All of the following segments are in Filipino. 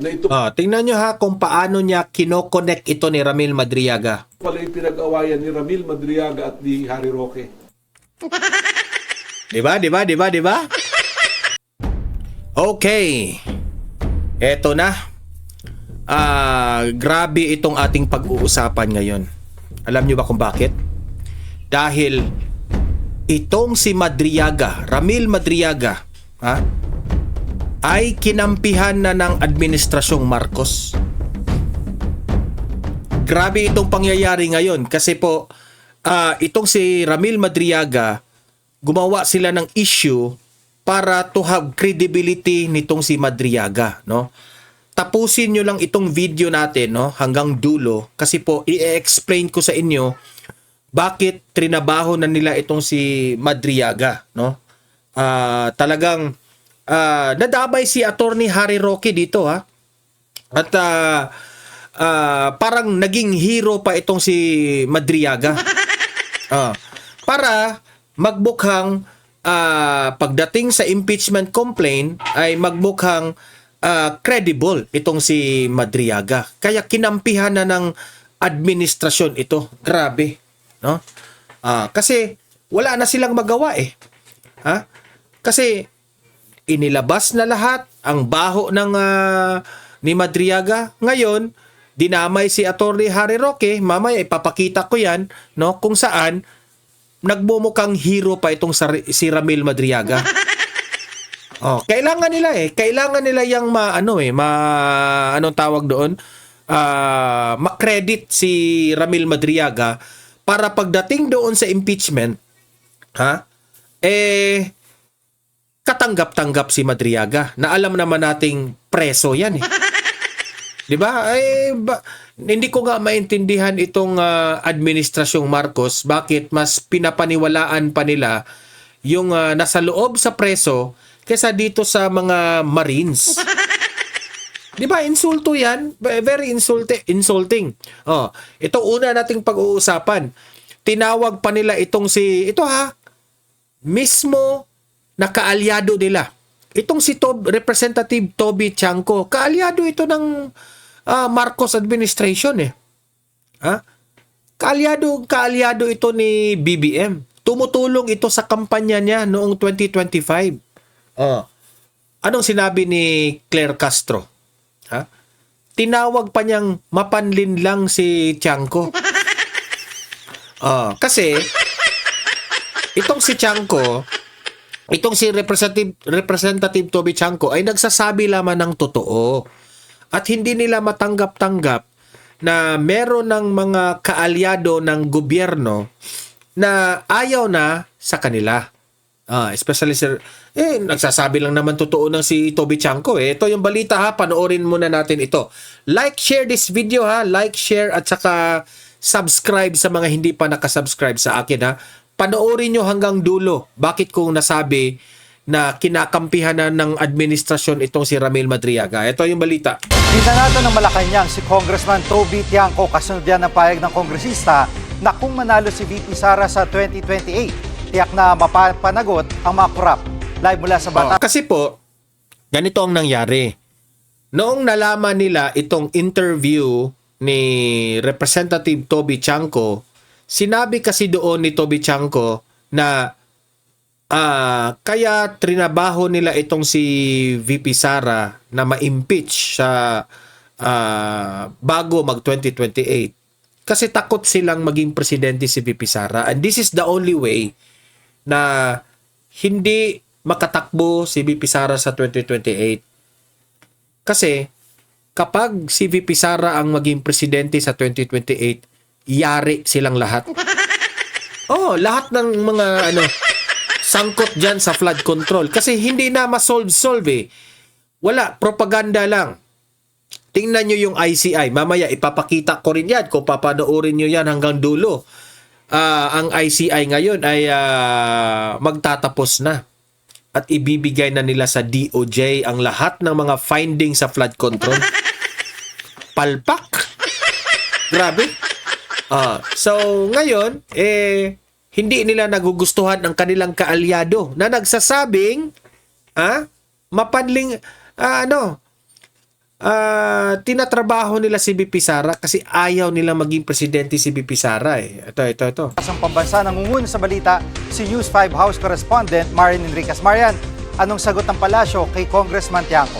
na ito Tingnan nyo ha kung paano niya kinoconnect ito ni Ramil Madriaga. pala yung pinag-awayan ni Ramil Madriaga at ni Harry Roque. Diba? Okay. Eto na. Grabe itong ating pag-uusapan ngayon. Alam nyo ba kung bakit? Dahil itong si Madriaga, Ramil Madriaga, ay kinampihan na ng administrasyong Marcos. Grabe itong pangyayari ngayon kasi po itong si Ramil Madriaga, gumawa sila ng issue para to have credibility nitong si Madriaga, no? Tapusin nyo lang itong video natin, no, hanggang dulo kasi po i-explain ko sa inyo bakit trinabaho na nila itong si Madriaga, no? Talagang nadamay si Attorney Harry Roque dito, ha. At parang naging hero pa itong si Madriaga. Para magmukhang pagdating sa impeachment complaint ay magmukhang credible itong si Madriaga. Kaya kinampihan na ng administrasyon ito. Grabe, no? Kasi wala na silang magawa eh. Kasi inilabas na lahat ang baho ng ni Madriaga. Ngayon, dinamay si Attorney Harry Roque. Mamaya ipapakita ko yan, no, kung saan nagmumukhang hero pa itong si Ramil Madriaga. Kailangan nila Kailangan nila yung anong tawag doon? Ma-credit si Ramil Madriaga para pagdating doon sa impeachment, katanggap-tanggap si Madriaga na alam naman nating preso yan eh. 'Di ba? Hindi ko nga maintindihan itong administrasyong Marcos bakit mas pinapaniwalaan pa nila yung nasa loob sa preso kaysa dito sa mga Marines. 'Di ba? Insulto 'yan. Very insulting. Ito una nating pag-uusapan. Tinawag pa nila itong mismo na kaalyado nila. Itong si Representative Toby Chanco, kaalyado ito ng Marcos administration eh. Kaalyado ito ni BBM. Tumutulong ito sa kampanya niya noong 2025. Anong sinabi ni Claire Castro? Tinawag pa niyang mapanlin lang si Chanco. Kasi itong si Chanco, itong si Representative Toby Chanco ay nagsasabi lamang ng totoo. At hindi nila matanggap-tanggap na meron ng mga kaalyado ng gobyerno na ayaw na sa kanila. Especially nagsasabi lang naman totoo ng si Toby Chanco eh. Ito yung balita ha, panoorin muna natin ito. Like, share this video ha. Like, share at saka subscribe sa mga hindi pa nakasubscribe sa akin ha. Panoorin nyo hanggang dulo. Bakit kong nasabi na kinakampihan na ng administrasyon itong si Ramil Madriaga? Ito yung balita. Binanato ng Malacanang si Congressman Toby Tiangco kasunod yan ng pahayag ng kongresista na kung manalo si VP Sara sa 2028, tiyak na mapapanagot ang mga korap. Live mula sa Bata. Kasi po, ganito ang nangyari. Noong nalaman nila itong interview ni Representative Toby Chanco, sinabi kasi doon ni Toby Chanco na kaya trinabaho nila itong si VP Sara na ma-impeach sa bago mag 2028 kasi takot silang maging presidente si VP Sara, and this is the only way na hindi makatakbo si VP Sara sa 2028 kasi kapag si VP Sara ang maging presidente sa 2028, yari silang lahat. Lahat ng mga sangkot dyan sa flood control. Kasi hindi na ma-solve eh. Wala, propaganda lang. Tingnan nyo yung ICI. Mamaya ipapakita ko rin yan kung papanoorin nyo yan hanggang dulo. Ang ICI ngayon ay magtatapos na. At ibibigay na nila sa DOJ ang lahat ng mga findings sa flood control. Palpak. Grabe. So, ngayon, hindi nila nagugustuhan ang kanilang kaalyado na nagsasabing, mapanling, tinatrabaho nila si VP Sara kasi ayaw nila maging presidente si VP Sara eh. Ito. Ang pambansa nangunguna sa balita, si News 5 House Correspondent Marian Enriquez. Marian, anong sagot ng palasyo kay Congressman Tiangco?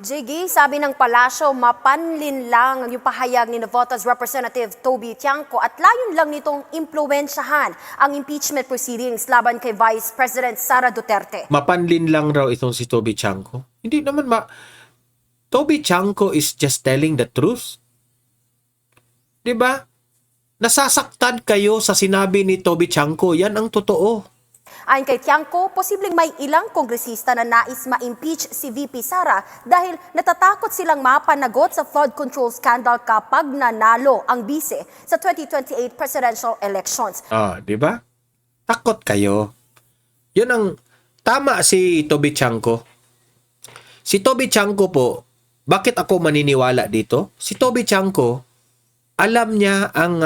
JG, sabi ng palasyo, mapanlin lang yung pahayag ni Navotas Representative Toby Tiangco at layon lang nitong impluwensyahan ang impeachment proceedings laban kay Vice President Sara Duterte. Mapanlin lang raw itong si Toby Tiangco. Hindi naman Toby Tiangco is just telling the truth. 'Di ba? Nasasaktan kayo sa sinabi ni Toby Tiangco. Yan ang totoo. Ayon kay Tiangco, posibleng may ilang kongresista na nais ma-impeach si VP Sara dahil natatakot silang mapanagot sa flood control scandal kapag nanalo ang bise sa 2028 presidential elections. Di ba? Takot kayo. Yun ang tama si Toby Tiangco. Si Toby Tiangco po, bakit ako maniniwala dito? Si Toby Tiangco, alam niya ang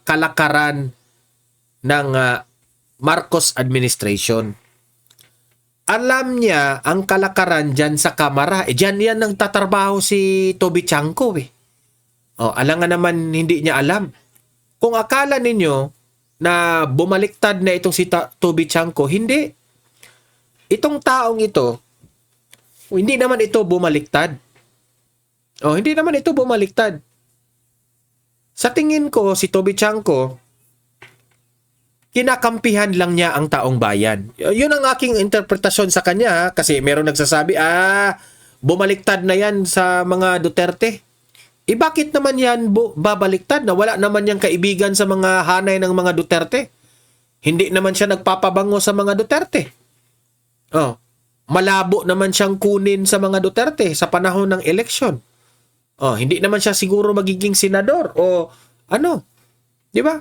kalakaran ng Marcos administration. Alam niya ang kalakaran dyan sa Kamara. Dyan yan ang tatrabaho si Toby Tiangco eh. Alam nga naman hindi niya alam. Kung akala ninyo na bumaliktad na itong si Toby Tiangco, hindi. Itong taong ito, hindi naman ito bumaliktad. Hindi naman ito bumaliktad. Sa tingin ko, si Toby Tiangco, kinakampihan lang niya ang taong bayan. Yun ang aking interpretasyon sa kanya kasi meron nagsasabi, bumaliktad na yan sa mga Duterte. Bakit naman yan babaliktad na wala naman yang kaibigan sa mga hanay ng mga Duterte? Hindi naman siya nagpapabango sa mga Duterte. Malabo naman siyang kunin sa mga Duterte sa panahon ng eleksyon. Hindi naman siya siguro magiging senador o ano. Di ba?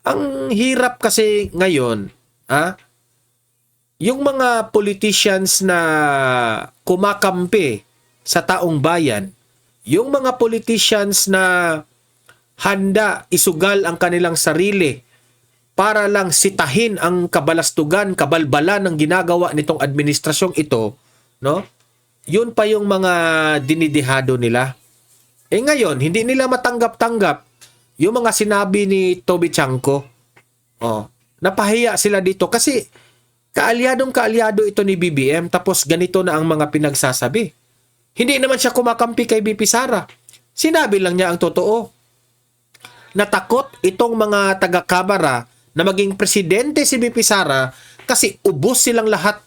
Ang hirap kasi ngayon, yung mga politicians na kumakampi sa taong bayan, yung mga politicians na handa isugal ang kanilang sarili para lang sitahin ang kabalastugan, kabalbalan ng ginagawa nitong administrasyong ito, no? Yun pa yung mga dinidihado nila. Ngayon, hindi nila matanggap-tanggap yung mga sinabi ni Toby Tiangco. Napahiya sila dito kasi kaalyado ito ni BBM tapos ganito na ang mga pinagsasabi. Hindi naman siya kumakampi kay VP Sara. Sinabi lang niya ang totoo. Natakot itong mga taga-Kamara na maging presidente si VP Sara kasi ubos silang lahat.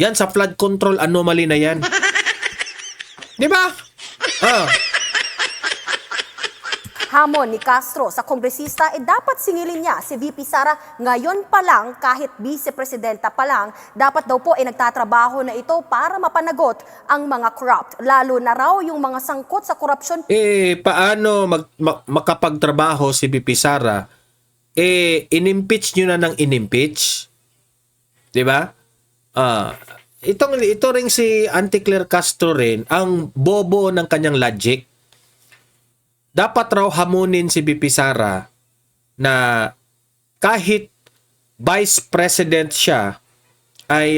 Yan sa flood control anomaly na yan. Di ba? Hamon ni Castro sa kongresista dapat singilin niya si VP Sara ngayon pa lang kahit vice-presidenta pa lang, dapat daw po nagtatrabaho na ito para mapanagot ang mga corrupt, lalo na raw yung mga sangkot sa korupsyon. Paano makapagtrabaho si VP Sara? Inimpeach nyo na ng inimpeach? Di ba? Ito ring si Auntie Claire Castro rin, ang bobo ng kanyang logic. Dapat raw hamunin si VP Sara na kahit vice president siya ay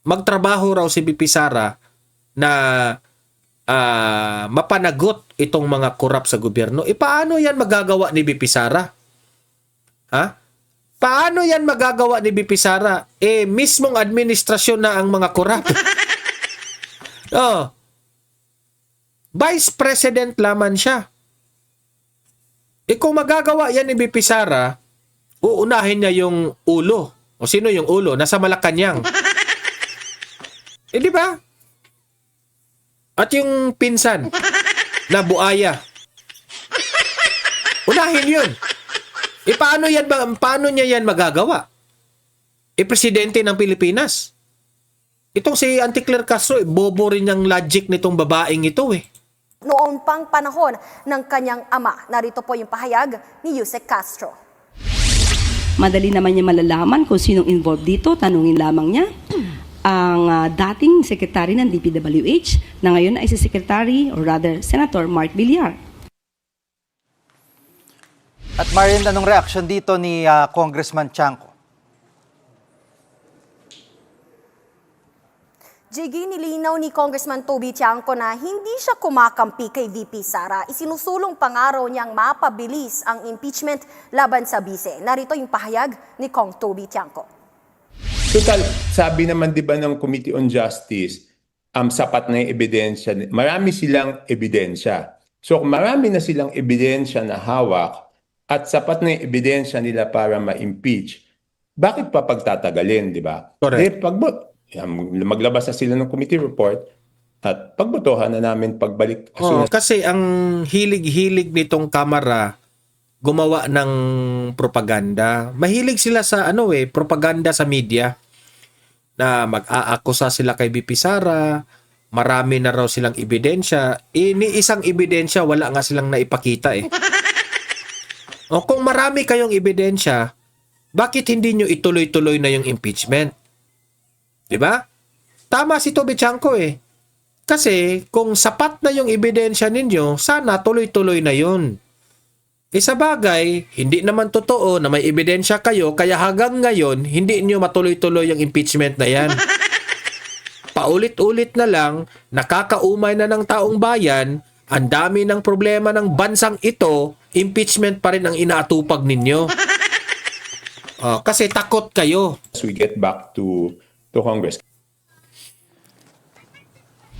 magtrabaho raw si VP Sara na mapanagot itong mga korap sa gobyerno. Paano yan magagawa ni VP Sara? Paano yan magagawa ni VP Sara? Mismong administrasyon na ang mga korap. Vice President laman siya. Kung magagawa yan ni VP Sara, uunahin niya yung ulo. O sino yung ulo? Nasa Malacanang. Di ba? At yung pinsan na buaya. Unahin yun. Paano niya yan magagawa? Presidente ng Pilipinas. Itong si Auntie Claire Castro, bobo rin yung logic nitong babaeng ito Noong pang panahon ng kanyang ama. Narito po yung pahayag ni Yusek Castro. Madali naman niya malalaman kung sinong involved dito. Tanungin lamang niya ang dating sekretary ng DPWH na ngayon ay si Secretary or rather Senator Mark Villar. At Marian, anong reaksyon dito ni Congressman Tiangco? JG, nilinaw ni Congressman Toby Tiangco na hindi siya kumakampi kay VP Sara. Isinusulong pangaraw niyang mapabilis ang impeachment laban sa bise. Narito yung pahayag ni Kong Toby Tiangco. Total, sabi naman 'di ba ng Committee on Justice, sapat na yung ebidensya. Marami silang ebidensya. So kung marami na silang ebidensya na hawak at sapat na yung ebidensya nila para ma-impeach, bakit pa pagtatagalin, 'di ba? Correct. Maglabas na sila ng committee report at pagbotohan na namin pagbalik. Kasi ang hilig-hilig nitong Kamara gumawa ng propaganda. Mahilig sila sa propaganda sa media na mag-aakusa sila kay VP Sara. Marami na raw silang ebidensya. Ni isang ebidensya wala nga silang naipakita eh. O kung marami kayong ebidensya, bakit hindi nyo ituloy-tuloy na yung impeachment? 'Di ba? Tama si Toby Tiangco eh. Kasi kung sapat na yung ebidensya ninyo, sana tuloy-tuloy na 'yon. Sa bagay, hindi naman totoo na may ebidensya kayo kaya hanggang ngayon hindi niyo matuloy-tuloy yung impeachment na 'yan. Paulit-ulit na lang, nakakaumay na ng taong bayan, ang dami ng problema ng bansang ito, impeachment pa rin ang inaatupag ninyo. Kasi takot kayo. As we get back to Congress.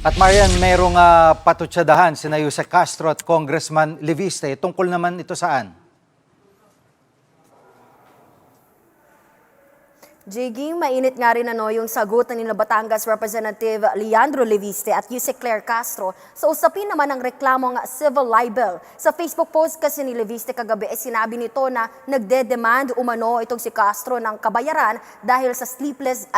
At Marian, mayroong patutsadahan sina Yusek Castro at Congressman Leviste. Tungkol naman ito saan? JG, mainit nga rin yung sagot ng Batangas Representative Leandro Leviste at Yusek Claire Castro sa usapin naman ng reklamong civil libel. Sa Facebook post kasi ni Leviste kagabi sinabi nito na nagde-demand umano itong si Castro ng kabayaran dahil sa sleepless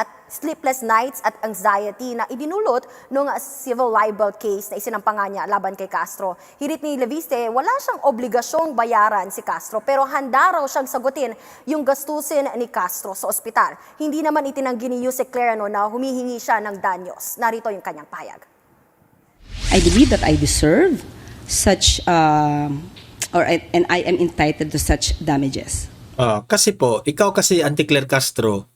nights at anxiety na idinulot ng civil libel case na isinampangan niya laban kay Castro. Hirit ni Leviste, wala siyang obligasyong bayaran si Castro pero handa raw siyang sagutin yung gastusin ni Castro sa ospital. Hindi naman itinanggi ni Yusek Claire na humihingi siya ng danyos. Narito yung kanyang pahayag. I believe that I deserve such, and I am entitled to such damages. Kasi po, ikaw kasi Auntie Claire Castro,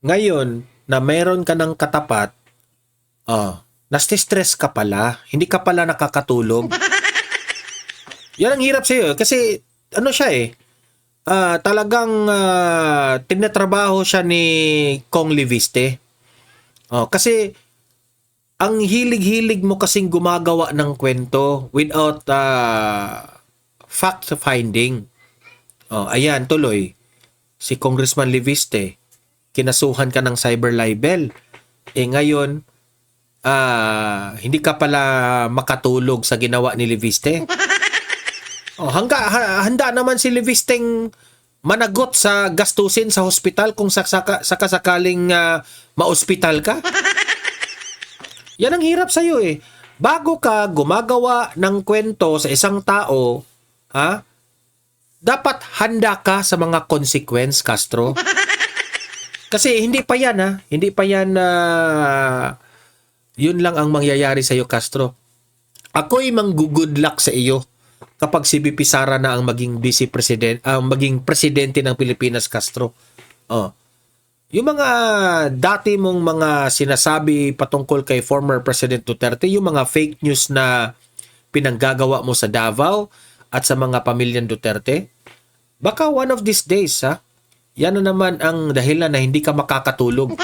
ngayon na mayroon ka ng katapat, nasti-stress ka pala, hindi ka pala nakakatulog. Yan ang hirap sa'yo. Kasi siya talagang tinatrabaho siya ni Kong Leviste. Kasi ang hilig-hilig mo kasing gumagawa ng kwento without fact-finding. Ayan, tuloy. Si Congressman Leviste, kinasuhan ka ng cyber libel. Ngayon, hindi ka pala makatulog sa ginawa ni Leviste. Handa naman si Levisteng managot sa gastusin sa hospital kung sakasakaling ma-hospital ka. Yan ang hirap sa'yo eh. Bago ka gumagawa ng kwento sa isang tao, dapat handa ka sa mga consequence, Castro. Kasi hindi pa yan Hindi pa yan yun lang ang mangyayari sa'yo, Castro. Ako'y manggu-good luck sa iyo kapag si VP Sara na ang maging vice president, maging presidente ng Pilipinas, Castro. Yung mga dati mong mga sinasabi patungkol kay former President Duterte, yung mga fake news na pinanggagawa mo sa Davao at sa mga pamilyang Duterte, baka one of these days, yan na naman ang dahilan na hindi ka makakatulog.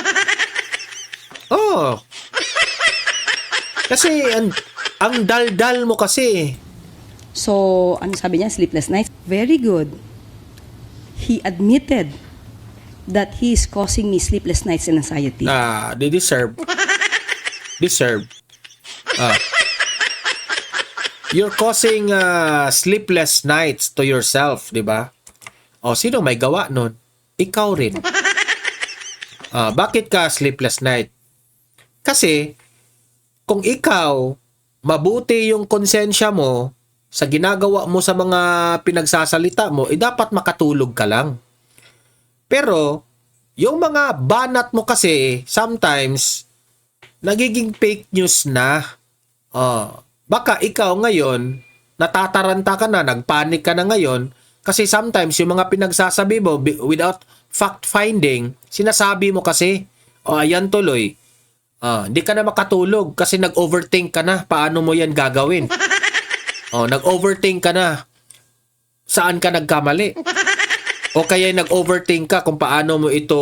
Kasi ang daldal mo kasi. So, ano sabi niya? Sleepless nights? Very good. He admitted that he is causing me sleepless nights and anxiety. They deserve. You're causing sleepless nights to yourself, di ba? Sino may gawa nun? Ikaw rin. Bakit ka sleepless night? Kasi, kung ikaw, mabuti yung konsensya mo sa ginagawa mo sa mga pinagsasalita mo, dapat makatulog ka lang. Pero, yung mga banat mo kasi, sometimes, nagiging fake news na. Baka ikaw ngayon, natataranta ka na, nagpanik ka na ngayon, kasi sometimes yung mga pinagsasabi mo without fact-finding, sinasabi mo kasi, ayan tuloy, Hindi ka na makatulog kasi nag-overthink ka na. Paano mo yan gagawin? Nag-overthink ka na. Saan ka nagkamali? O kaya nag-overthink ka kung paano mo ito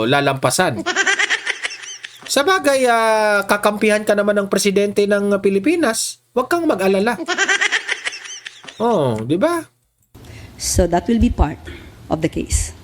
lalampasan. Sa bagay, kakampihan ka naman ng presidente ng Pilipinas. Huwag kang mag-alala. Di ba? So that will be part of the case.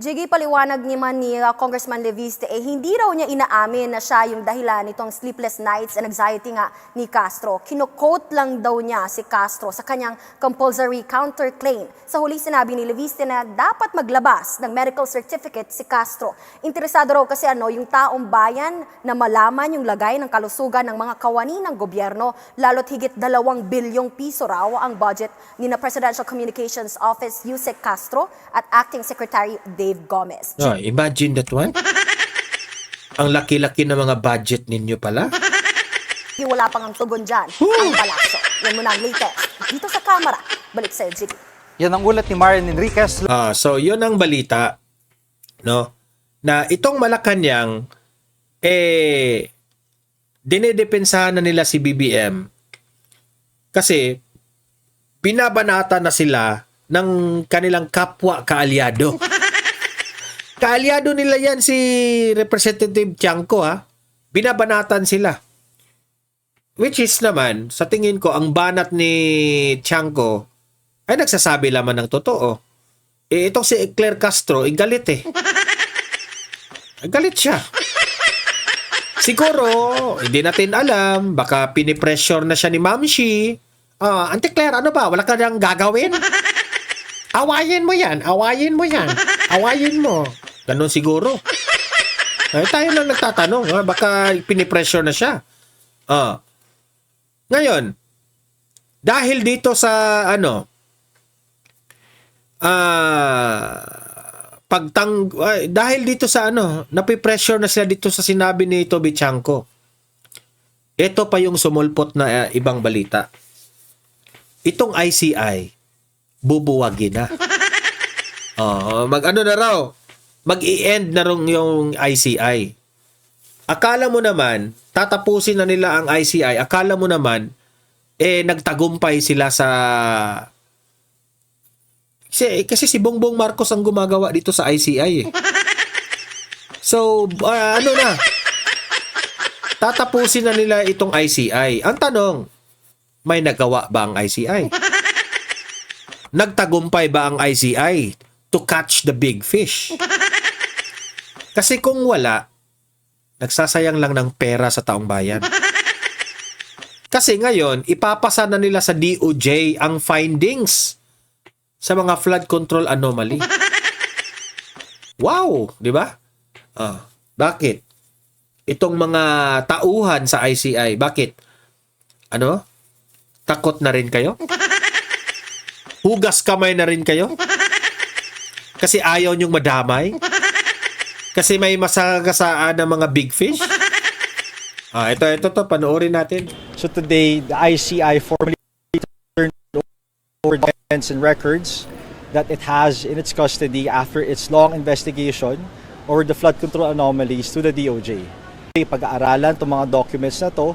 Jiggy, paliwanag naman ni Congressman Leviste, hindi raw niya inaamin na siya yung dahilan nitong sleepless nights and anxiety nga ni Castro. Kino-quote lang daw niya si Castro sa kanyang compulsory counterclaim. Sa huli sinabi ni Leviste na dapat maglabas ng medical certificate si Castro. Interesado raw kasi yung taong bayan na malaman yung lagay ng kalusugan ng mga kawani ng gobyerno, lalo't higit 2 bilyong piso raw ang budget ni na Presidential Communications Office Yusek Castro at Acting Secretary Dave Gomez. Imagine that one. Ang laki-laki ng mga budget ninyo pala. Wala pang ang tugon dyan, ang palasyo. Yan muna ang latest. Dito sa Kamara, balik sa'yo, Jiggy. Yan ang ulat ni Marian Enriquez. So, yun ang balita. No? Na itong Malacanang, dinedepensahan na nila si BBM kasi binabanata na sila ng kanilang kapwa kaalyado. Kaalyado nila yan si Representative Tiangco, binabanatan sila. Which is naman, sa tingin ko, ang banat ni Tiangco ay nagsasabi lamang ng totoo. Itong si Claire Castro, galit galit siya. Siguro, hindi natin alam, baka pinipressure na siya ni Ma'am Shi. Auntie Claire, ano ba? Wala ka nang gagawin? Awayin mo yan. Awayin mo. Ganun siguro. Tayo lang nagtatanong. Baka pinipressure na siya. Ngayon, dahil dito sa dahil dito sa napipressure na sila dito sa sinabi ni Toby Tiangco. Ito pa yung sumulpot na ibang balita. Itong ICI, bubuwagin na. Mag-i-end na rin yung ICI. Akala mo naman, tatapusin na nila ang ICI. Akala mo naman, nagtagumpay sila sa... Kasi si Bongbong Marcos ang gumagawa dito sa ICI. So, tatapusin na nila itong ICI. Ang tanong, may nagawa ba ang ICI? Nagtagumpay ba ang ICI to catch the big fish? Kasi kung wala, nagsasayang lang ng pera sa taong bayan. Kasi ngayon, ipapasa na nila sa DOJ ang findings sa mga flood control anomaly. Wow! Di ba? Bakit? Itong mga tauhan sa ICI, bakit? Takot na rin kayo? Hugas kamay na rin kayo? Kasi ayaw niyong madamay? Kasi may masagasaan ng mga big fish? Ito, panoorin natin. So today, the ICI formally turned over documents and records that it has in its custody after its long investigation over the flood control anomalies to the DOJ. Pag-aaralan itong mga documents na to,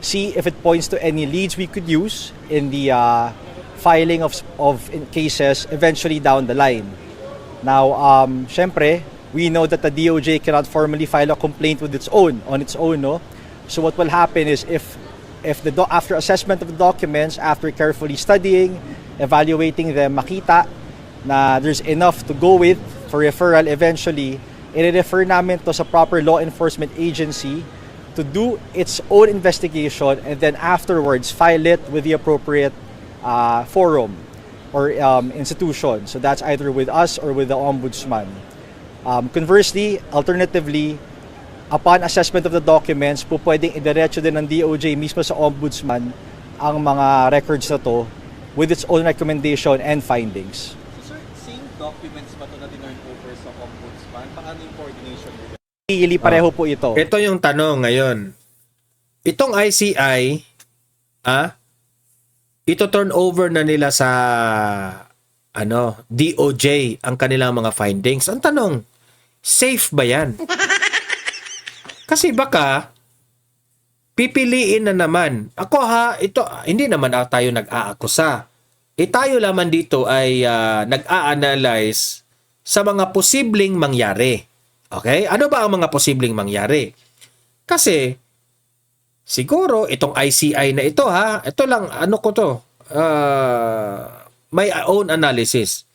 see if it points to any leads we could use in the filing of cases eventually down the line. Now, syempre, we know that the DOJ cannot formally file a complaint on its own, no? So what will happen is if after assessment of the documents, after carefully studying, evaluating them, makita na there's enough to go with for referral eventually, i-refer namin to sa proper law enforcement agency to do its own investigation and then afterwards file it with the appropriate forum or institution. So that's either with us or with the Ombudsman. Conversely, alternatively, upon assessment of the documents, pwedeng idiretso din ng DOJ mismo sa Ombudsman ang mga records na to with its own recommendation and findings. So sir, same documents ba ito na dinurn over sa Ombudsman? Paano yung coordination with them? Ili pareho po ito. Ito yung tanong ngayon. Itong ICI, ito turn over na nila sa DOJ ang kanilang mga findings. Ang tanong, safe ba yan? Kasi baka pipiliin na naman. Ako ito, hindi naman tayo nag-aakusa. Tayo lamang dito ay nag-a-analyze sa mga posibleng mangyari. Okay? Ano ba ang mga posibleng mangyari? Kasi, siguro, itong ICI na ito ito lang, my own analysis.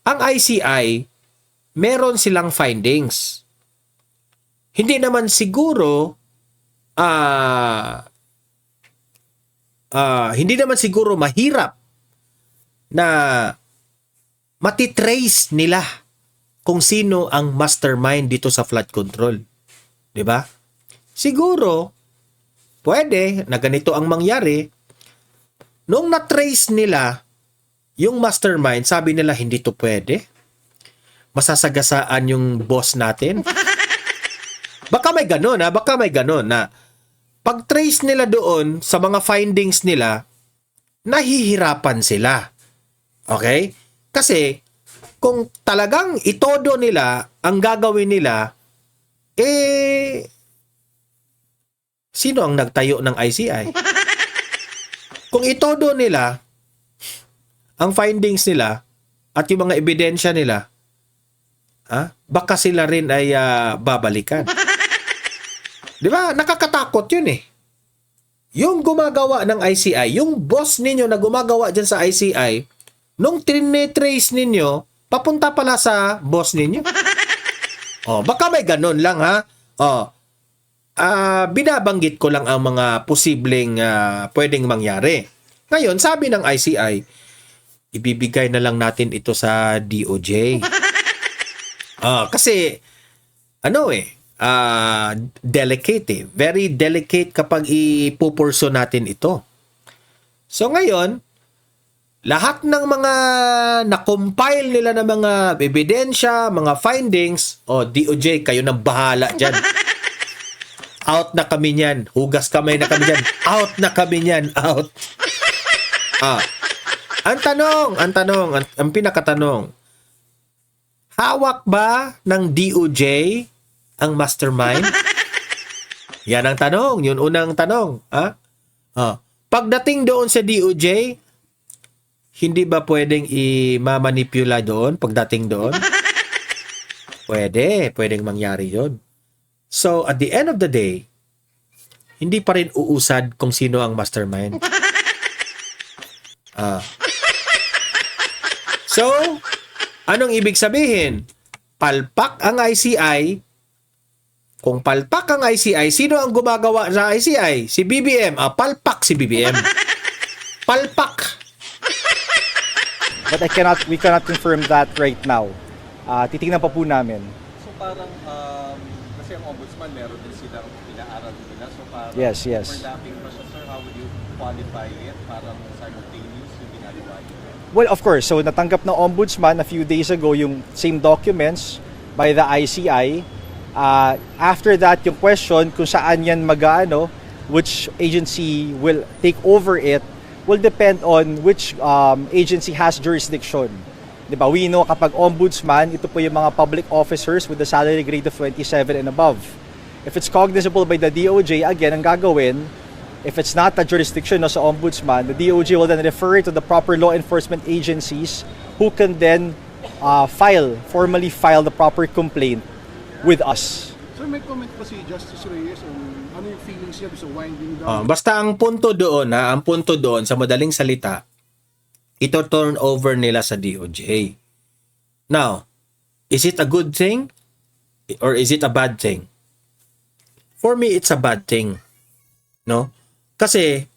Ang ICI, meron silang findings. Hindi naman siguro mahirap na matitrace nila kung sino ang mastermind dito sa flood control. 'Di ba? Siguro pwede na ganito ang mangyari. Nung na-trace nila yung mastermind, sabi nila hindi to pwede. Masasagasaan yung boss natin. Baka may ganun na pag-trace nila doon sa mga findings nila, nahihirapan sila. Okay? Kasi, kung talagang itodo nila, ang gagawin nila, sino ang nagtayo ng ICI? Kung itodo nila, ang findings nila, at yung mga ebidensya nila, baka sila rin ay babalikan. Di ba? Nakakatakot yun eh. Yung gumagawa ng ICI, yung boss ninyo na gumagawa dyan sa ICI, nung tine-trace ninyo, papunta pala sa boss ninyo. Baka may ganun lang binabanggit ko lang ang mga posibleng pwedeng mangyari. Ngayon, sabi ng ICI, ibibigay na lang natin ito sa DOJ. Kasi, delicate very delicate kapag ipupurso natin ito. So ngayon, lahat ng mga na-compile nila ng mga ebidensya, mga findings, DOJ, kayo nang bahala dyan. Out na kami niyan. Hugas kamay na kami dyan. Out na kami niyan. Out. Ang pinakatanong, hawak ba ng DOJ ang mastermind? Yan ang tanong. Yun unang tanong. Pagdating doon sa DOJ, hindi ba pwedeng i-manipula doon pagdating doon? Pwedeng mangyari yun. So, at the end of the day, hindi pa rin uusad kung sino ang mastermind. So, anong ibig sabihin? Palpak ang ICI. Kung palpak ang ICI, sino ang gumagawa sa ICI? Si BBM. Palpak si BBM. Palpak. But we cannot confirm that right now. Titingnan pa po namin. So parang, kasi ang ombudsman meron din silang inaaral nila. So parang Yes. overlapping ba siya, sir? How would you qualify it? Parang simultaneous yung ginagawa niyo? Well, of course. So natanggap ng ombudsman a few days ago yung same documents by the ICI. After that, yung question kung saan yan which agency will take over it, will depend on which agency has jurisdiction. Diba? We know kapag ombudsman, ito po yung mga public officers with the salary grade of 27 and above. If it's cognizable by the DOJ, again, ang gagawin, if it's not a jurisdiction sa ombudsman, the DOJ will then refer it to the proper law enforcement agencies who can then formally file the proper complaint with us. Sir, may comment pa si Justice Reyes on ano yung feelings niya sa winding down? Basta ang punto doon sa madaling salita, ito turn over nila sa DOJ. Now, is it a good thing or is it a bad thing? For me, it's a bad thing. No? Kasi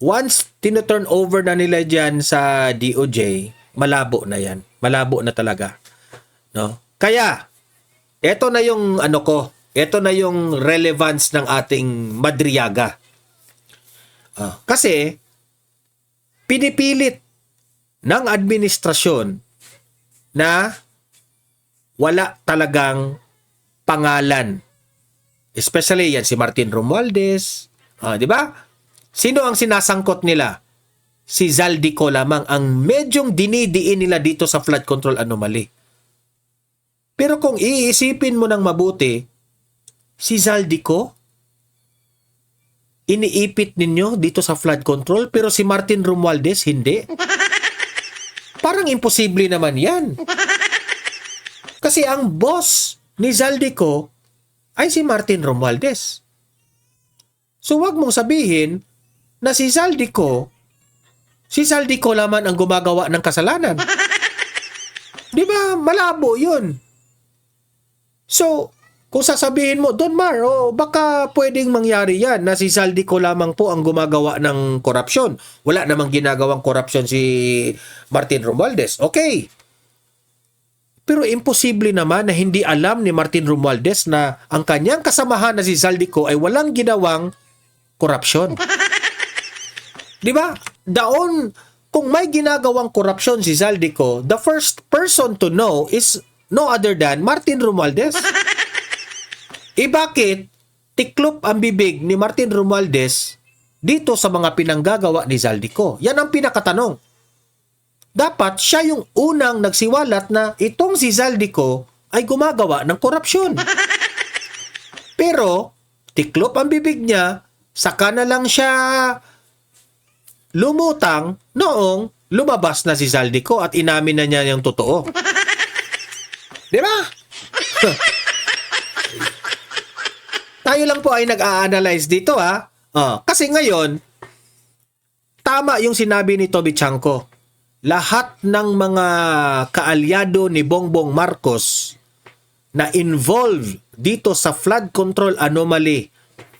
once tino-turn over na nila diyan sa DOJ, malabo na 'yan. Malabo na talaga. No? Kaya ito na yung ito na yung relevance ng ating Madriaga. Kasi pinipilit ng administrasyon na wala talagang pangalan. Especially yan si Martin Romualdez, 'di ba? Sino ang sinasangkot nila? Si Zaldico lamang ang medyong dinidiin nila dito sa flood control anomaly. Pero kung iisipin mo ng mabuti, si Zaldico, iniipit ninyo dito sa flood control, pero si Martin Romualdez, hindi. Parang imposible naman yan. Kasi ang boss ni Zaldico ay si Martin Romualdez. So wag mong sabihin na si Zaldico laman ang gumagawa ng kasalanan. Di ba? Malabo yun. So, kung sasabihin mo, Don Mar, baka pwedeng mangyari yan na si Zaldico lamang po ang gumagawa ng korupsyon. Wala namang ginagawang korupsyon si Martin Romualdez. Okay. Pero imposible naman na hindi alam ni Martin Romualdez na ang kanyang kasamahan na si Zaldico ay walang ginawang korupsyon. Di ba? Kung may ginagawang korupsyon si Zaldico, the first person to know is no other than Martin Romualdez. Bakit tiklop ang bibig ni Martin Romualdez dito sa mga pinanggagawa ni Zaldico? Yan ang pinakatanong. Dapat siya yung unang nagsiwalat na itong si Zaldico ay gumagawa ng korupsyon. Pero, tiklop ang bibig niya, saka na lang siya lumutang noong lumabas na si Zaldico at inamin na niya yung totoo. Di ba? Tayo lang po ay nag-a-analyze dito ha. Kasi ngayon, tama yung sinabi ni Toby Chanko. Lahat ng mga kaalyado ni Bongbong Marcos na involved dito sa flood control anomaly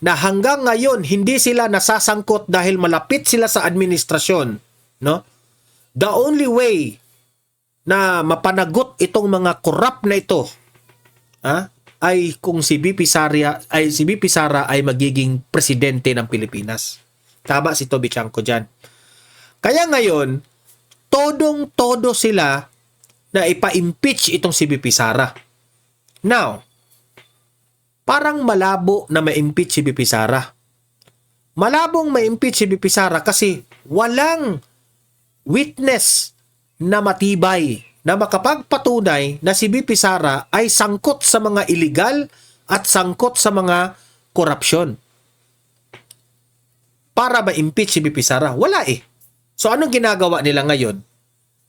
na hanggang ngayon hindi sila nasasangkot dahil malapit sila sa administrasyon, no? The only way na mapanagot itong mga corrupt na ito, ay kung si BP Sara ay magiging presidente ng Pilipinas. Tama si Toby Chanko dyan. Kaya ngayon, todong-todo sila na ipa-impeach itong si BP Sara. Now, parang malabo na ma-impeach si BP Sara. Malabong ma-impeach si BP Sara kasi walang witness na matibay na makapagpatunay na si BP Sara ay sangkot sa mga illegal at sangkot sa mga korupsyon. Para ma-impeach si BP Sara, wala eh. So anong ginagawa nila ngayon?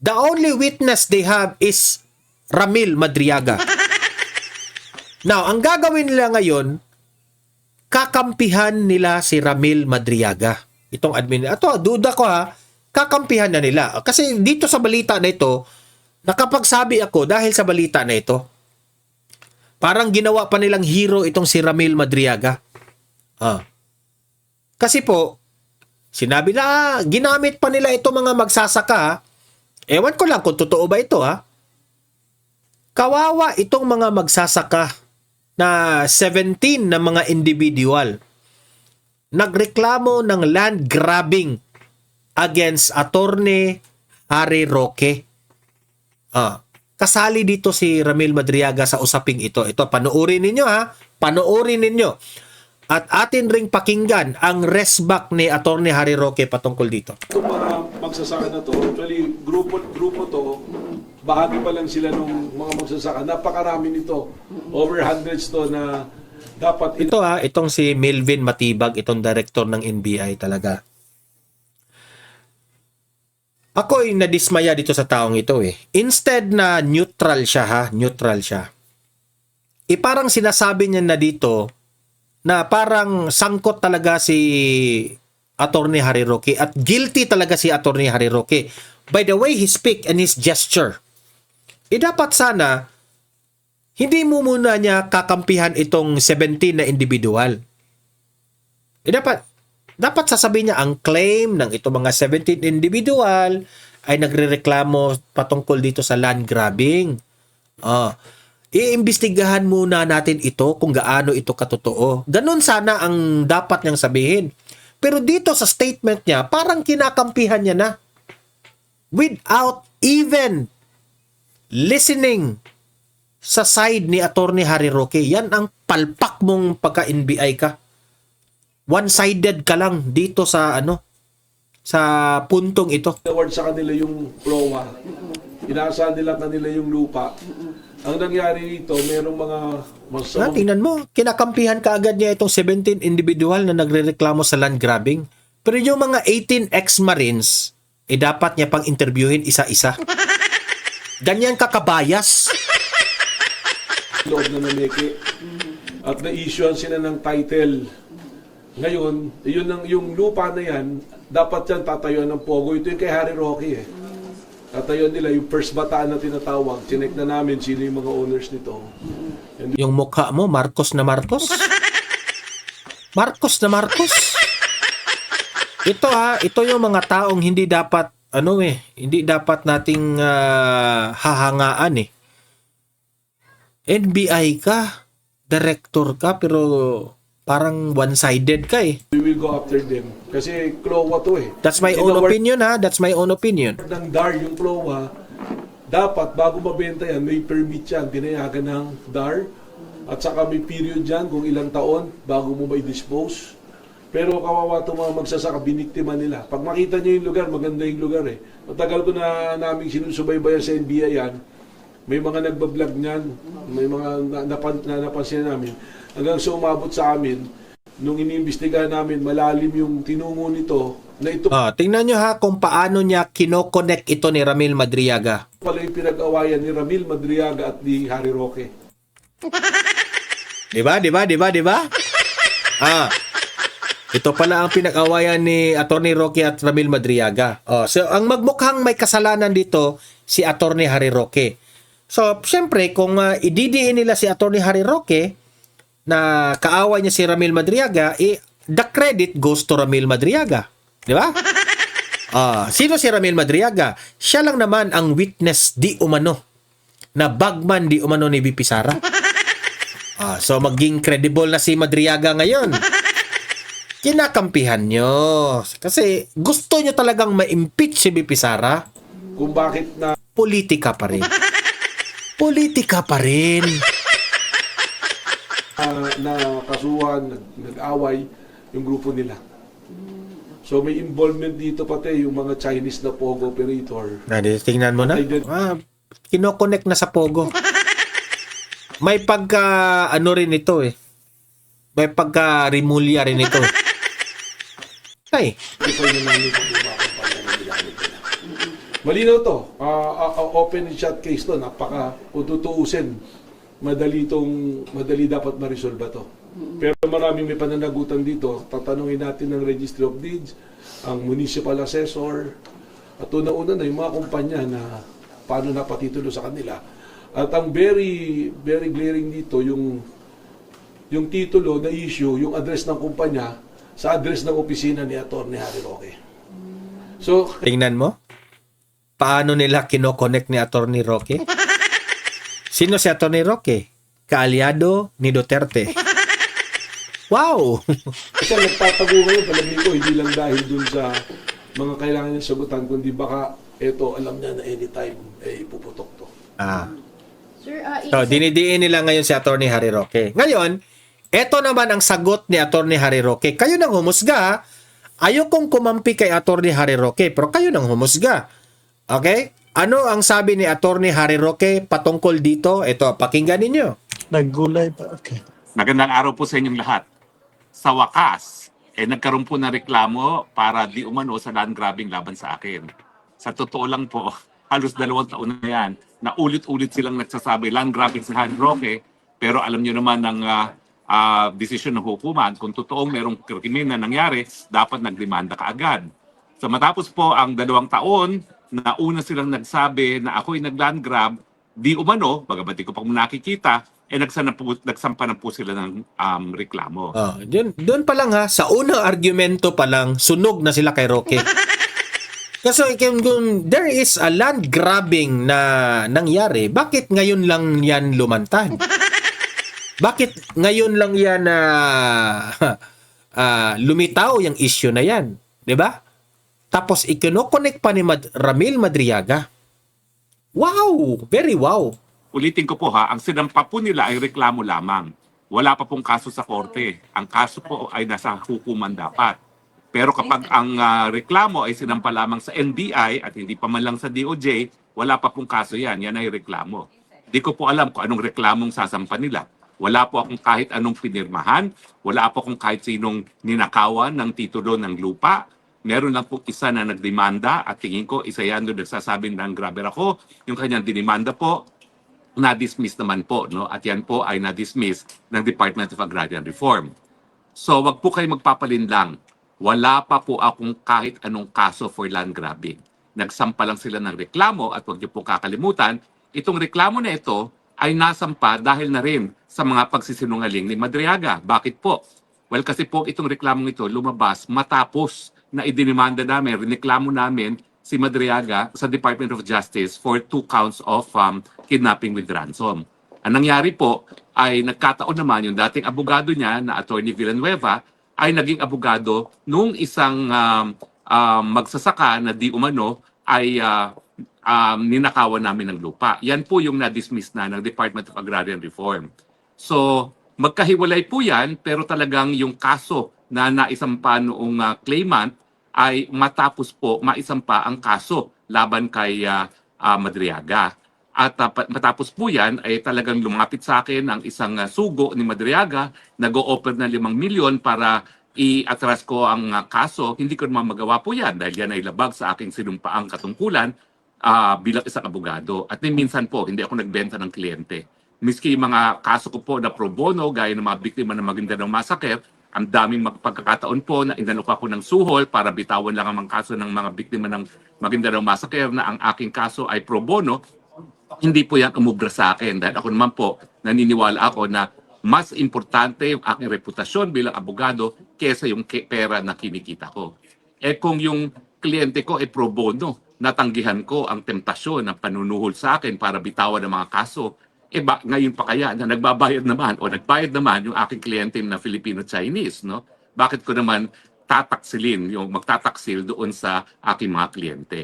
The only witness they have is Ramil Madriaga. Now, ang gagawin nila ngayon, kakampihan nila si Ramil Madriaga. Itong admin. Ito, duda ko ha, kakampihan na nila. Kasi dito sa balita na ito, nakapagsabi ako dahil sa balita na ito, parang ginawa pa nilang hero itong si Ramil Madriaga. Kasi po, sinabi na, ginamit pa nila ito mga magsasaka. Ewan ko lang kung totoo ba ito ha. Kawawa itong mga magsasaka na 17 na mga individual. Nagreklamo ng land grabbing against Attorney Harry Roque. Kasali dito si Ramil Madriaga sa usaping ito. Ito, panoorin ninyo ha. Panoorin ninyo. At atin ring pakinggan ang resback ni Attorney Harry Roque patungkol dito. Itong mga magsasaka na to, actually grupo to, bahagi pa lang sila ng mga magsasaka. Napakarami nito. Over hundreds to na dapat... Ito ha, itong si Melvin Matibag, itong director ng NBI talaga. Ako'y nadismaya dito sa taong ito eh. Instead na neutral siya ha, neutral siya. Parang sinasabi niya na dito na parang sangkot talaga si Attorney Harry Roque at guilty talaga si Attorney Harry Roque by the way he speak and his gesture. Dapat sana hindi mo muna niya kakampihan itong 17 na individual. Dapat sasabihin niya ang claim ng itong mga 17 individual ay nagrereklamo patungkol dito sa land grabbing. Iimbestigahan muna natin ito kung gaano ito katotoo. Ganun sana ang dapat niyang sabihin. Pero dito sa statement niya, parang kinakampihan niya na. Without even listening sa side ni Attorney Harry Roque. Yan ang palpak mong pagka-NBI ka. One-sided ka lang dito sa sa puntong ito. Award sa kanila yung PROA. Inaasahan nila kanila yung lupa. Ang nangyari dito, merong mga masamang Tingnan mo, kinakampihan ka agad niya itong 17 individual na nagrereklamo sa land grabbing. Pero yung mga 18 ex-marines, dapat niya pang interviewin isa-isa. Ganyan kakabayas. loob na nameke. At na-issuean sila ng title. Ngayon, yung lupa na yan, dapat yan tatayuan ng Pogo. Ito yung kay Harry Roque eh. Tatayuan nila yung first bataan na tinatawag. Chinek na namin sino yung mga owners nito. Yung mukha mo, Marcos na Marcos. Marcos na Marcos. Ito yung mga taong hindi dapat, hindi dapat nating hahangaan eh. NBI ka, director ka, pero parang one-sided ka eh. We will go after them. Kasi CLOA to eh. That's my own opinion ha, that's my own opinion. Ng DAR, yung CLOA, dapat bago mabenta yan, may permit yan, tinayagan ng DAR. At saka may period dyan kung ilang taon bago mo mai-dispose. Pero kawawa itong mga magsasaka, biniktima nila. Pag makita nyo yung lugar, maganda yung lugar eh. Matagal ko na naming sinusubaybayan sa NBI yan. May mga nagbablog niyan, may mga napansin namin. Hanggang sa umabot sa amin, nung iniimbestigahan namin, malalim yung tinungo nito, na ito Tingnan nyo ha kung paano niya kinoconnect ito ni Ramil Madriaga. pala yung pinag-awayan ni Ramil Madriaga at ni Harry Roque. Diba? Ito pala ang pinag-awayan ni Atty. Roque at Ramil Madriaga. So, ang magmukhang may kasalanan dito, si Atty. Harry Roque. So, siyempre, kung ididiin nila si Atty. Harry Roque na kaaway niya si Ramil Madriaga, the credit goes to Ramil Madriaga. Di ba? Sino si Ramil Madriaga? Siya lang naman ang witness di umano na bagman di umano ni VP Sara. So, maging credible na si Madriaga ngayon. Kinakampihan nyo. Kasi gusto nyo talagang ma-impeach si VP Sara. Kung bakit na Politika pa rin. Politika pa rin. kasuhan, nag-away yung grupo nila. So may involvement dito pati yung mga Chinese na Pogo operator. Tingnan mo na. Kinoconnect na sa Pogo. May pagka rin ito eh. May pagka Rimulya rin ito. Ay. Malinaw to. Open and shut case to. Kung tutuusin, madali dapat ma-resolve to. Pero maraming may pananagutan dito. Tatanungin natin ng Registry of Deeds, ang Municipal Assessor, at una-una na yung mga kumpanya na paano napatitulo sa kanila. At ang very, very glaring dito, yung titulo na issue, yung address ng kumpanya sa address ng opisina ni Atty. Harry Roque. So, Tingnan mo. Paano nila kinoconnect ni Atty. Roque? Sino si Atty. Roque? Kaalyado ni Duterte. Wow! kasi nagtatago ngayon, palagi ko, hindi lang dahil dun sa mga kailangan niya sagutan, kundi baka eto, alam niya na anytime, ipuputok to. So, dinidiin nila ngayon si Atty. Harry Roque. Ngayon, eto naman ang sagot ni Atty. Harry Roque. Kayo nang humusga. Ayokong kumampi kay Atty. Harry Roque, pero kayo nang humusga. Okay? Ano ang sabi ni Atty. Harry Roque patungkol dito? Ito, pakinggan ninyo. Naggulay pa. Okay. Magandang araw po sa inyong lahat. Sa wakas, nagkaroon po ng reklamo para di umano sa land grabbing laban sa akin. Sa totoo lang po, halos 2 taon na yan, na ulit-ulit silang nagsasabi land grabbing sa Harry Roque, pero alam nyo naman ng desisyon ng hukuman, kung totoong merong krimen na nangyari, dapat nagdemanda kaagad. So matapos po ang 2 taon, na una silang nagsabi na ako'y nag-land grab, di umano, bagamat di ko pa nakikita, nagsampa na po sila ng reklamo. Doon pa lang ha, sa unang argumento pa lang, sunog na sila kay Roque. Kasi kung there is a land grabbing na nangyari, bakit ngayon lang yan lumantad? Bakit ngayon lang yan lumitaw yung issue na yan? 'Di ba? Tapos ikino-connect pa ni Ramil Madriaga. Wow! Very wow! Ulitin ko po ha, ang sinampa po nila ay reklamo lamang. Wala pa pong kaso sa korte. Ang kaso po ay nasa hukuman dapat. Pero kapag ang reklamo ay sinampa lamang sa NBI at hindi pa man lang sa DOJ, wala pa pong kaso yan. Yan ay reklamo. Di ko po alam kung anong reklamong sasampa nila. Wala po akong kahit anong pinirmahan. Wala po akong kahit sinong ninakawan ng titulo ng lupa. Meron lang po isa na nagdemanda at tingin ko isa yan doon nagsasabing ng grabber ako. Yung kanyang dinimanda po, na-dismiss naman po. No? At yan po ay na-dismiss ng Department of Agrarian Reform. So wag po kayo magpapalinlang. Wala pa po akong kahit anong kaso for land grabbing. Nagsampa lang sila ng reklamo at huwag niyo po kakalimutan, itong reklamo na ito ay nasampa dahil na rin sa mga pagsisinungaling ni Madriaga. Bakit po? Well, kasi po itong reklamong ito lumabas matapos na idinimanda namin, rineklamo namin si Madriaga sa Department of Justice for 2 counts of kidnapping with ransom. Ang nangyari po ay nagkataon naman yung dating abogado niya na Attorney Villanueva ay naging abogado nung isang magsasaka na di umano ay ninakawan namin ng lupa. Yan po yung na-dismiss na ng Department of Agrarian Reform. So, magkahiwalay po yan, pero talagang yung kaso na naisampa noong claimant ay matapos po maisampa ang kaso laban kay Madriaga. At matapos po yan ay talagang lumapit sa akin ang isang sugo ni Madriaga, nag-o-offer ng 5 milyon para i-atras ko ang kaso. Hindi ko naman magawa po yan dahil yan ay labag sa aking sinumpaang katungkulan bilang isang abogado. At minsan po, hindi ako nagbenta ng kliyente. Miski yung mga kaso ko po na pro bono, gaya ng mga biktima ng Maguindanao Massacre, ang daming pagkakataon po na inalok ako ng suhol para bitawan lang ang mga kaso ng mga biktima ng Maguindanao Massacre na ang aking kaso ay pro bono. Hindi po yan umubra sa akin dahil ako naman po naniniwala ako na mas importante yung aking reputasyon bilang abogado kesa yung pera na kinikita ko. Eh kung yung kliyente ko ay pro bono, natanggihan ko ang temptasyon ng panunuhol sa akin para bitawan ng mga kaso, ngayon pa kaya na nagbabayad naman o nagbayad naman yung aking kliyente na Filipino-Chinese, no? Bakit ko naman tataksilin yung magtataksil doon sa aking mga kliyente?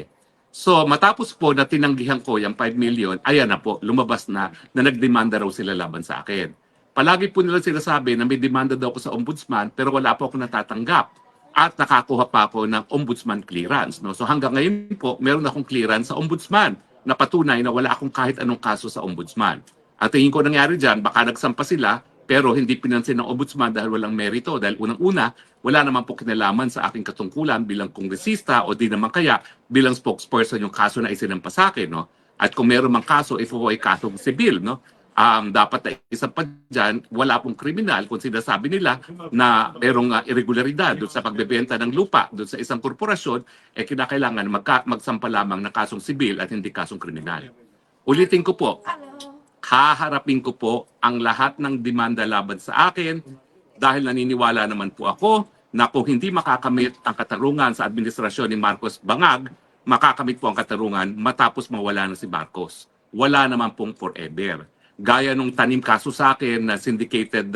So matapos po na tinanggihan ko yung 5 million, ayan na po, lumabas na nagdemanda raw sila laban sa akin. Palagi po nila sinasabi na may demanda daw ako sa ombudsman pero wala po ako natatanggap at nakakuha pa ako ng ombudsman clearance. No? So hanggang ngayon po, meron akong clearance sa ombudsman na patunay na wala akong kahit anong kaso sa ombudsman. At tingin ko nangyari dyan, baka nagsampa sila pero hindi pinansin ng ombudsman dahil walang merito. Dahil unang-una, wala naman po kinalaman sa aking katungkulan bilang kongresista o di naman kaya bilang spokesperson yung kaso na isinampa sa akin. No? At kung meron mang kaso, if ay kasong sibil, no? Dapat na isa pa dyan, wala pong kriminal kung sinasabi nila na merong irregularidad doon sa pagbebenta ng lupa doon sa isang korporasyon, kinakailangan magsampa lamang ng kasong sibil at hindi kasong kriminal. Ulitin ko po, haharapin ko po ang lahat ng demanda laban sa akin dahil naniniwala naman po ako na kung hindi makakamit ang katarungan sa administrasyon ni Marcos Bangag, makakamit po ang katarungan matapos mawala na si Marcos. Wala naman pong forever. Gaya nung tanim kaso sa akin na syndicated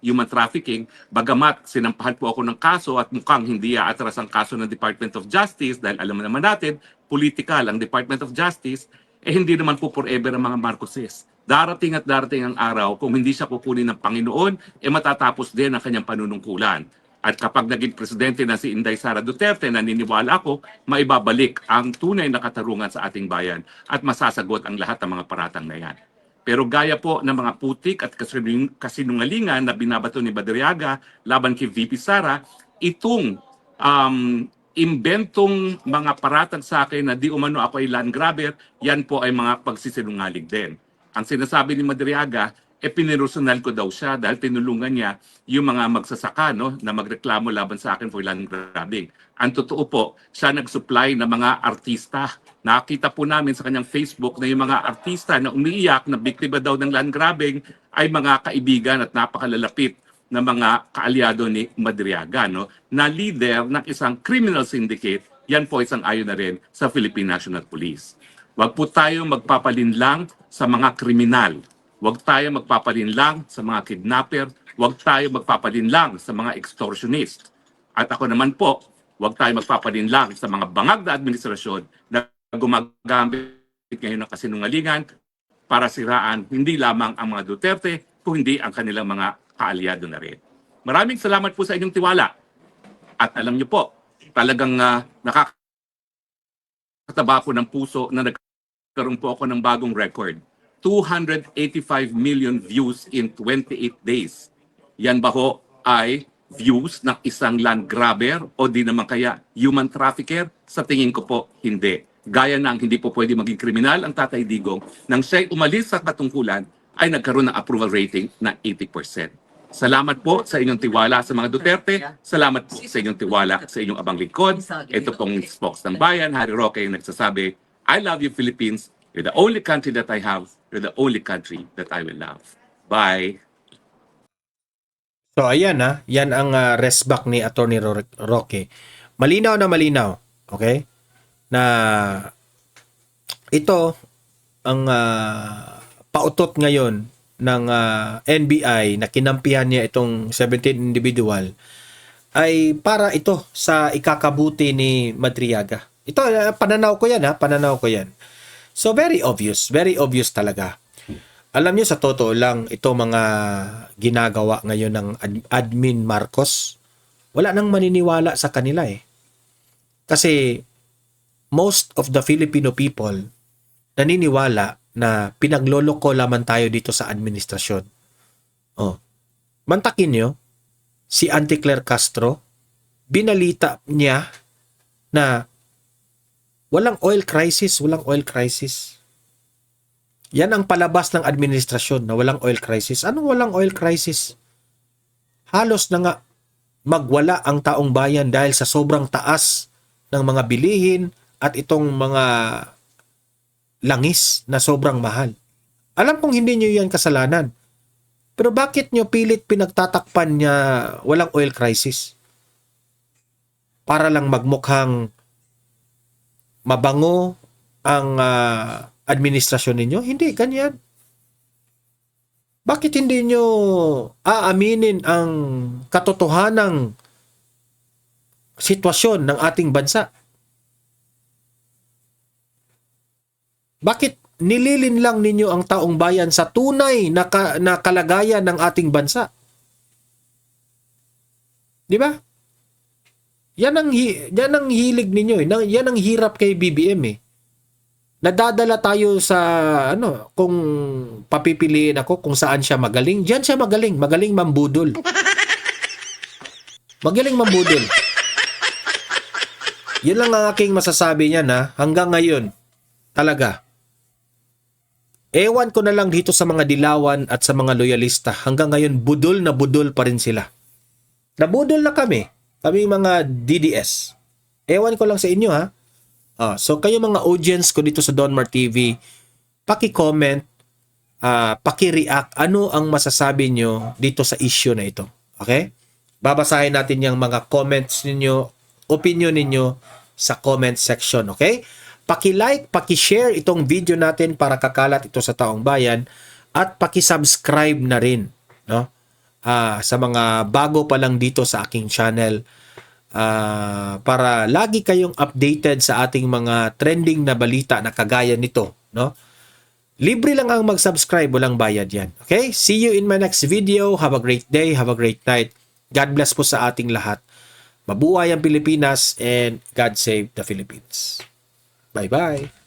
human trafficking, bagamat sinampahan po ako ng kaso at mukhang hindi aatras ang kaso ng Department of Justice dahil alam naman natin, political ang Department of Justice, hindi naman po forever ang mga Marcoses. Darating at darating ang araw, kung hindi siya kukunin ng Panginoon, matatapos din ang kanyang panunungkulan. At kapag naging presidente na si Inday Sara Duterte, naniniwala ako, maibabalik ang tunay na katarungan sa ating bayan at masasagot ang lahat ng mga paratang na yan. Pero gaya po ng mga putik at kasinungalingan na binabato ni Madriaga laban kay VP Sara, itong imbentong mga paratang sa akin na di umano ako ay land grabber, yan po ay mga pagsisinungaling din. Ang sinasabi ni Madriaga, pininersonal ko daw siya dahil tinulungan niya yung mga magsasaka na magreklamo laban sa akin for land grabbing. Ang totoo po, siya nag-supply ng mga artista. Nakita po namin sa kanyang Facebook na yung mga artista na umiiyak na biktima daw ng land grabbing ay mga kaibigan at napakalalapit na mga kaalyado ni Madriaga, na leader ng isang criminal syndicate. Yan po isang ayon na rin sa Philippine National Police. Huwag po tayo magpapalinlang sa mga kriminal. Huwag tayo magpapalinlang sa mga kidnapper. Huwag tayo magpapalinlang sa mga extortionist. At ako naman po, huwag tayo magpapalinlang sa mga bangag na administrasyon na gumagamit ngayon ng kasinungalingan para siraan hindi lamang ang mga Duterte, kundi ang kanilang mga kaalyado na rin. Maraming salamat po sa inyong tiwala. At alam niyo po, talagang nakakataba po ng puso na nagkaroon po ako ng bagong record. 285 million views in 28 days. Yan ba ho ay views ng isang land grabber o di naman kaya human trafficker? Sa tingin ko po, hindi. Gaya ng hindi po pwede maging kriminal ang Tatay Digong, nang siya'y umalis sa katungkulan, ay nagkaroon ng approval rating na 80%. Salamat po sa inyong tiwala sa mga Duterte. Salamat po sa inyong tiwala sa inyong abang lingkod. Ito pong spokes ng bayan, Harry Roque, yung nagsasabi, I love you, Philippines. You're the only country that I have. You're the only country that I will love. Bye. So ayan yan ang resback ni Attorney Roque. Malinaw na malinaw, okay? Na ito ang pautot ngayon ng NBI na kinampihan niya itong 17 individual ay para ito sa ikakabuti ni Madriaga. Ito, pananaw ko yan pananaw ko yan. So very obvious talaga. Alam niyo sa totoo lang, ito mga ginagawa ngayon ng admin Marcos, wala nang maniniwala sa kanila eh. Kasi most of the Filipino people naniniwala na pinagloloko lamang tayo dito sa administrasyon. Oh. Mantakin nyo, si Auntie Claire Castro, binalita niya na walang oil crisis. Yan ang palabas ng administrasyon na walang oil crisis. Anong walang oil crisis? Halos na nga magwala ang taong bayan dahil sa sobrang taas ng mga bilihin at itong mga langis na sobrang mahal. Alam kong hindi nyo yan kasalanan. Pero bakit nyo pilit pinagtatakpan niya walang oil crisis? Para lang magmukhang mabango ang administrasyon ninyo? Hindi, ganyan. Bakit hindi nyo aaminin ang katotohanang sitwasyon ng ating bansa? Bakit nililin lang ninyo ang taong bayan sa tunay na kalagayan ng ating bansa? Di ba? Yan ang hilig ninyo eh. Yan ang hirap kay BBM eh. Nadadala tayo sa kung papipiliin ako kung saan siya magaling. Diyan siya magaling mambudol. Magaling mambudol. Yun lang ang aking masasabi niyan hanggang ngayon. Talaga. Ewan ko na lang dito sa mga dilawan at sa mga loyalista. Hanggang ngayon budol na budol pa rin sila. Nabudol na kami mga DDS. Ewan ko lang sa inyo so kayo mga audience ko dito sa Donmar TV, paki-comment, paki-react, ano ang masasabi nyo dito sa issue na ito. Okay? Babasahin natin yung mga comments ninyo, opinion ninyo sa comment section. Okay? Paki-like, paki-share itong video natin para kakalat ito sa taong bayan at paki-subscribe na rin, no? Sa mga bago pa lang dito sa aking channel. Para lagi kayong updated sa ating mga trending na balita na kagaya nito, no? Libre lang ang mag-subscribe, walang bayad yan. Okay? See you in my next video. Have a great day, have a great night. God bless po sa ating lahat. Mabuhay ang Pilipinas and God save the Philippines. Bye-bye.